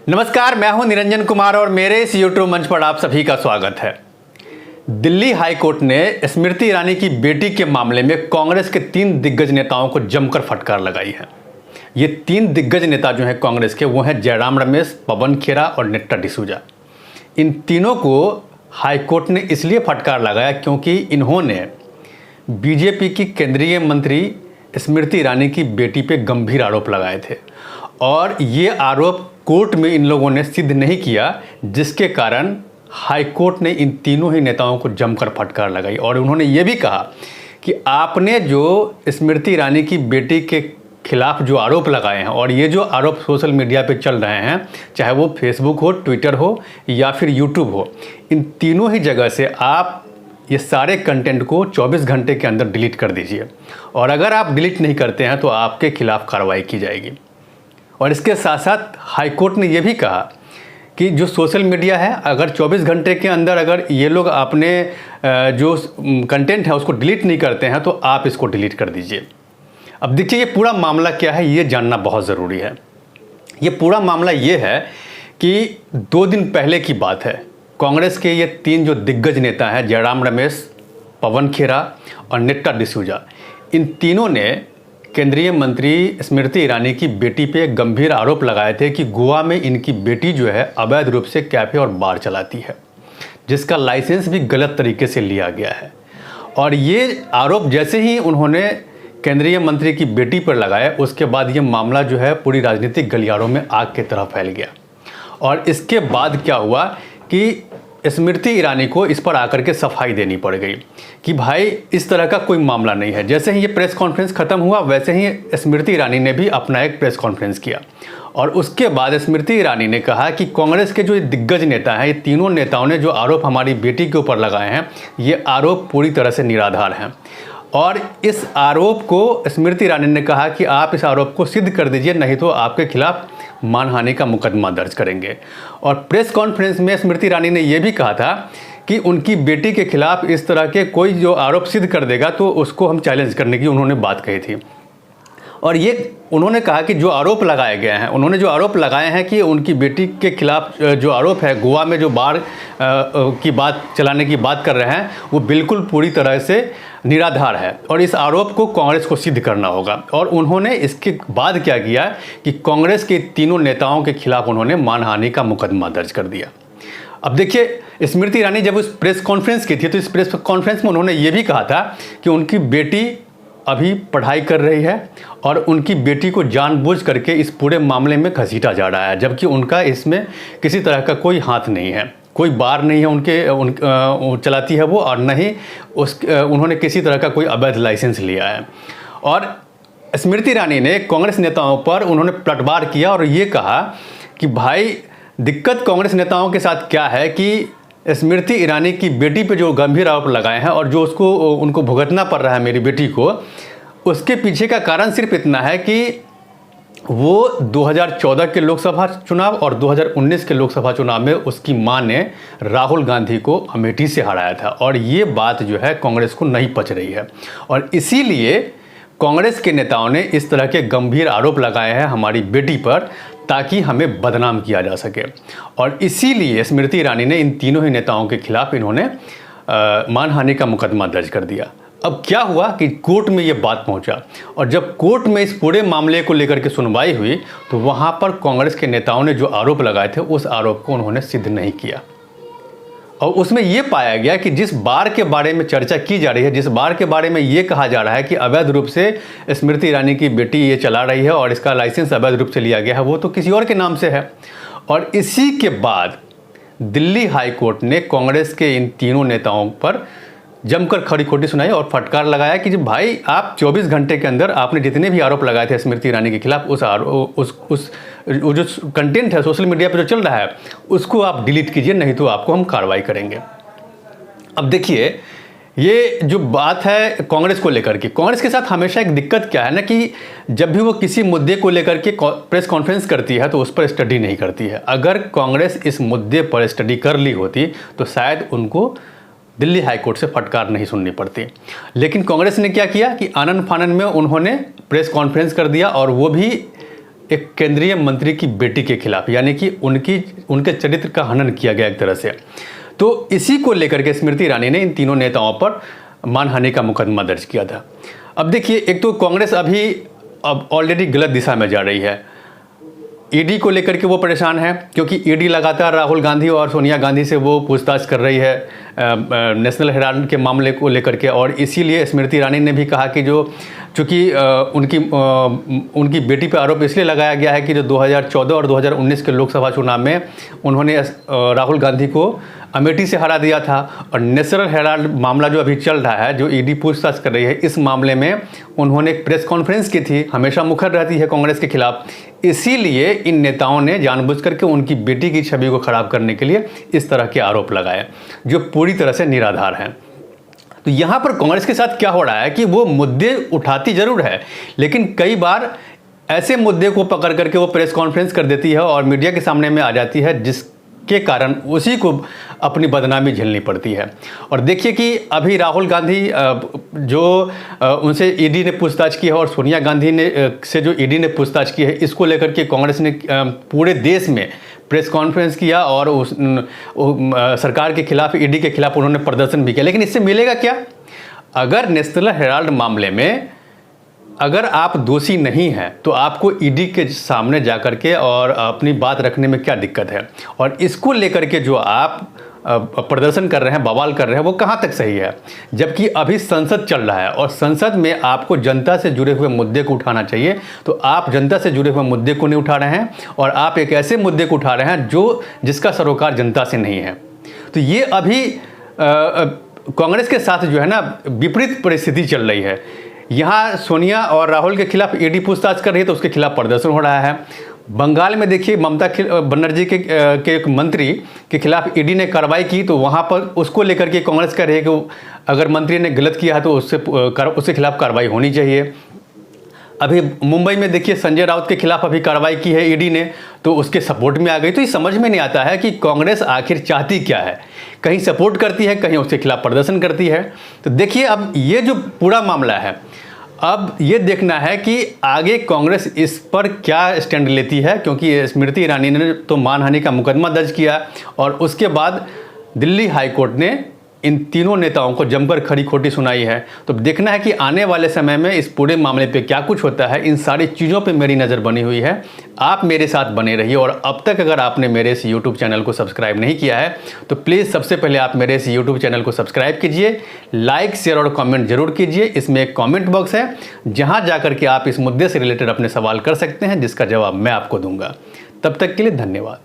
नमस्कार, मैं हूं निरंजन कुमार और मेरे इस यूट्यूब मंच पर आप सभी का स्वागत है। दिल्ली हाई कोर्ट ने स्मृति ईरानी की बेटी के मामले में कांग्रेस के 3 दिग्गज नेताओं को जमकर फटकार लगाई है। ये 3 दिग्गज नेता जो हैं कांग्रेस के, वो हैं जयराम रमेश, पवन खेरा और नेट्टा डिसूजा। इन तीनों को हाई कोर्ट ने इसलिए फटकार लगाया क्योंकि इन्होंने बीजेपी की केंद्रीय मंत्री स्मृति ईरानी की बेटी पे गंभीर आरोप लगाए थे और ये आरोप कोर्ट में इन लोगों ने सिद्ध नहीं किया, जिसके कारण हाई कोर्ट ने इन तीनों ही नेताओं को जमकर फटकार लगाई। और उन्होंने ये भी कहा कि आपने जो स्मृति ईरानी की बेटी के खिलाफ जो आरोप लगाए हैं और ये जो आरोप सोशल मीडिया पे चल रहे हैं, चाहे वो फेसबुक हो, ट्विटर हो या फिर यूट्यूब हो, इन तीनों ही जगह से आप ये सारे कंटेंट को 24 घंटे के अंदर डिलीट कर दीजिए। और अगर आप डिलीट नहीं करते हैं तो आपके खिलाफ कार्रवाई की जाएगी। और इसके साथ साथ हाई कोर्ट ने यह भी कहा कि जो सोशल मीडिया है, अगर 24 घंटे के अंदर अगर ये लोग अपने जो कंटेंट है उसको डिलीट नहीं करते हैं तो आप इसको डिलीट कर दीजिए। अब देखिए, ये पूरा मामला क्या है ये जानना बहुत ज़रूरी है। ये पूरा मामला ये है कि 2 दिन पहले की बात है। कांग्रेस के ये 3 जो दिग्गज नेता हैं, जयराम रमेश, पवन खेरा और नेट्टा डिसूजा, इन तीनों ने केंद्रीय मंत्री स्मृति ईरानी की बेटी पे गंभीर आरोप लगाए थे कि गोवा में इनकी बेटी जो है अवैध रूप से कैफ़े और बार चलाती है, जिसका लाइसेंस भी गलत तरीके से लिया गया है। और ये आरोप जैसे ही उन्होंने केंद्रीय मंत्री की बेटी पर लगाया, उसके बाद ये मामला जो है पूरी राजनीतिक गलियारों में आग की तरह फैल गया। और इसके बाद क्या हुआ कि स्मृति ईरानी को इस पर आकर के सफाई देनी पड़ गई कि भाई इस तरह का कोई मामला नहीं है। जैसे ही ये प्रेस कॉन्फ्रेंस खत्म हुआ, वैसे ही स्मृति ईरानी ने भी अपना एक प्रेस कॉन्फ्रेंस किया और उसके बाद स्मृति ईरानी ने कहा कि कांग्रेस के जो दिग्गज नेता हैं, ये तीनों नेताओं ने जो आरोप हमारी बेटी के ऊपर लगाए हैं, ये आरोप पूरी तरह से निराधार हैं। और इस आरोप को स्मृति ईरानी ने कहा कि आप इस आरोप को सिद्ध कर दीजिए, नहीं तो आपके खिलाफ मानहानि का मुकदमा दर्ज करेंगे। और प्रेस कॉन्फ्रेंस में स्मृति ईरानी ने यह भी कहा था कि उनकी बेटी के खिलाफ इस तरह के कोई जो आरोप सिद्ध कर देगा तो उसको हम चैलेंज करने की उन्होंने बात कही थी। और ये उन्होंने कहा कि जो आरोप लगाए गए हैं, उन्होंने जो आरोप लगाए हैं कि उनकी बेटी के खिलाफ जो आरोप है, गोवा में जो बार की बात चलाने की बात कर रहे हैं, वो बिल्कुल पूरी तरह से निराधार है और इस आरोप को कांग्रेस को सिद्ध करना होगा। और उन्होंने इसके बाद क्या किया कि कांग्रेस के तीनों नेताओं के खिलाफ उन्होंने मानहानि का मुकदमा दर्ज कर दिया। अब देखिए, स्मृति ईरानी जब उस प्रेस कॉन्फ्रेंस की थी तो इस प्रेस कॉन्फ्रेंस में उन्होंने ये भी कहा था कि उनकी बेटी अभी पढ़ाई कर रही है और उनकी बेटी को जानबूझ करके इस पूरे मामले में घसीटा जा रहा है, जबकि उनका इसमें किसी तरह का कोई हाथ नहीं है, कोई बार नहीं है उनके चलाती है वो, और नहीं उन्होंने किसी तरह का कोई अवैध लाइसेंस लिया है। और स्मृति ईरानी ने कांग्रेस नेताओं पर उन्होंने पलटवार किया और ये कहा कि भाई दिक्कत कांग्रेस नेताओं के साथ क्या है कि स्मृति ईरानी की बेटी पे जो गंभीर आरोप लगाए हैं और जो उनको भुगतना पड़ रहा है मेरी बेटी को, उसके पीछे का कारण सिर्फ इतना है कि वो 2014 के लोकसभा चुनाव और 2019 के लोकसभा चुनाव में उसकी मां ने राहुल गांधी को अमेठी से हराया था। और ये बात जो है कांग्रेस को नहीं पच रही है और इसीलिए कांग्रेस के नेताओं ने इस तरह के गंभीर आरोप लगाए हैं हमारी बेटी पर, ताकि हमें बदनाम किया जा सके। और इसीलिए स्मृति ईरानी ने इन तीनों ही नेताओं के खिलाफ इन्होंने मानहानि का मुकदमा दर्ज कर दिया। अब क्या हुआ कि कोर्ट में ये बात पहुंचा और जब कोर्ट में इस पूरे मामले को लेकर के सुनवाई हुई तो वहां पर कांग्रेस के नेताओं ने जो आरोप लगाए थे उस आरोप को उन्होंने सिद्ध नहीं किया। और उसमें यह पाया गया कि जिस बार के बारे में चर्चा की जा रही है, जिस बार के बारे में ये कहा जा रहा है कि अवैध रूप से स्मृति ईरानी की बेटी ये चला रही है और इसका लाइसेंस अवैध रूप से लिया गया है, वो तो किसी और के नाम से है। और इसी के बाद दिल्ली हाई कोर्ट ने कांग्रेस के इन तीनों नेताओं पर जमकर खरी खोटी सुनाई और फटकार लगाया कि जब भाई आप 24 घंटे के अंदर आपने जितने भी आरोप लगाए थे स्मृति ईरानी के खिलाफ, वो जो कंटेंट है सोशल मीडिया पर जो चल रहा है उसको आप डिलीट कीजिए, नहीं तो आपको हम कार्रवाई करेंगे। अब देखिए, ये जो बात है कांग्रेस को लेकर के, कांग्रेस के साथ हमेशा एक दिक्कत क्या है ना कि जब भी वो किसी मुद्दे को लेकर के प्रेस कॉन्फ्रेंस करती है तो उस पर स्टडी नहीं करती है। अगर कांग्रेस इस मुद्दे पर स्टडी कर ली होती तो शायद उनको दिल्ली हाई कोर्ट से फटकार नहीं सुननी पड़ती। लेकिन कांग्रेस ने क्या किया कि आनन फानन में उन्होंने प्रेस कॉन्फ्रेंस कर दिया और वो भी एक केंद्रीय मंत्री की बेटी के खिलाफ, यानी कि उनके चरित्र का हनन किया गया एक तरह से। तो इसी को लेकर के स्मृति ईरानी ने इन तीनों नेताओं पर मानहानि का मुकदमा दर्ज किया था। अब देखिए, एक तो कांग्रेस अब ऑलरेडी गलत दिशा में जा रही है। ईडी को लेकर के वो परेशान है, क्योंकि ईडी लगातार राहुल गांधी और सोनिया गांधी से वो पूछताछ कर रही है नेशनल हेराल्ड के मामले को लेकर के। और इसीलिए स्मृति ईरानी ने भी कहा कि चूँकि उनकी बेटी पर आरोप इसलिए लगाया गया है कि जो 2014 और 2019 के लोकसभा चुनाव में उन्होंने राहुल गांधी को अमेठी से हरा दिया था। और नेशनल हेराल्ड मामला जो अभी चल रहा है, जो ईडी पूछताछ कर रही है, इस मामले में उन्होंने एक प्रेस कॉन्फ्रेंस की थी, हमेशा मुखर रहती है कांग्रेस के खिलाफ। इसीलिए इन नेताओं ने जानबूझ करके उनकी बेटी की छवि को खराब करने के लिए इस तरह के आरोप लगाए, जो पूरी तरह से निराधार हैं। तो यहाँ पर कांग्रेस के साथ क्या हो रहा है कि वो मुद्दे उठाती जरूर है, लेकिन कई बार ऐसे मुद्दे को पकड़ करके वो प्रेस कॉन्फ्रेंस कर देती है और मीडिया के सामने में आ जाती है, जिसके कारण उसी को अपनी बदनामी झेलनी पड़ती है। और देखिए कि अभी राहुल गांधी जो उनसे ईडी ने पूछताछ की है और सोनिया गांधी से जो ईडी ने पूछताछ की है, इसको लेकर के कांग्रेस ने पूरे देश में प्रेस कॉन्फ्रेंस किया और सरकार के खिलाफ, ईडी के खिलाफ उन्होंने प्रदर्शन भी किया। लेकिन इससे मिलेगा क्या? अगर नेशनल हेराल्ड मामले में अगर आप दोषी नहीं हैं तो आपको ईडी के सामने जाकर के और अपनी बात रखने में क्या दिक्कत है? और इसको लेकर के जो आप प्रदर्शन कर रहे हैं, बवाल कर रहे हैं, वो कहाँ तक सही है? जबकि अभी संसद चल रहा है और संसद में आपको जनता से जुड़े हुए मुद्दे को उठाना चाहिए। तो आप जनता से जुड़े हुए मुद्दे को नहीं उठा रहे हैं और आप एक ऐसे मुद्दे को उठा रहे हैं जिसका सरोकार जनता से नहीं है। तो ये अभी कांग्रेस के साथ जो है ना, विपरीत परिस्थिति चल रही है। यहाँ सोनिया और राहुल के खिलाफ ईडी पूछताछ कर रही है तो उसके खिलाफ प्रदर्शन हो रहा है। बंगाल में देखिए, ममता बनर्जी के एक मंत्री के खिलाफ ईडी ने कार्रवाई की, तो वहाँ पर उसको लेकर के कांग्रेस कह रही है कि अगर मंत्री ने गलत किया है तो उसके खिलाफ कार्रवाई होनी चाहिए। अभी मुंबई में देखिए, संजय राउत के खिलाफ अभी कार्रवाई की है ईडी ने, तो उसके सपोर्ट में आ गई। तो ये समझ में नहीं आता है कि कांग्रेस आखिर चाहती क्या है? कहीं सपोर्ट करती है, कहीं उसके खिलाफ प्रदर्शन करती है। तो देखिए, अब ये जो पूरा मामला है, अब ये देखना है कि आगे कांग्रेस इस पर क्या स्टैंड लेती है, क्योंकि स्मृति ईरानी ने तो मानहानि का मुकदमा दर्ज किया और उसके बाद दिल्ली हाई कोर्ट ने इन तीनों नेताओं को जमकर खरी खोटी सुनाई है। तो देखना है कि आने वाले समय में इस पूरे मामले पे क्या कुछ होता है। इन सारी चीज़ों पे मेरी नज़र बनी हुई है। आप मेरे साथ बने रहिए और अब तक अगर आपने मेरे इस YouTube चैनल को सब्सक्राइब नहीं किया है तो प्लीज़ सबसे पहले आप मेरे इस YouTube चैनल को सब्सक्राइब कीजिए, लाइक, शेयर और कमेंट जरूर कीजिए। इसमें एक कमेंट बॉक्स है जहाँ जाकर के आप इस मुद्दे से रिलेटेड अपने सवाल कर सकते हैं, जिसका जवाब मैं आपको दूंगा। तब तक के लिए धन्यवाद।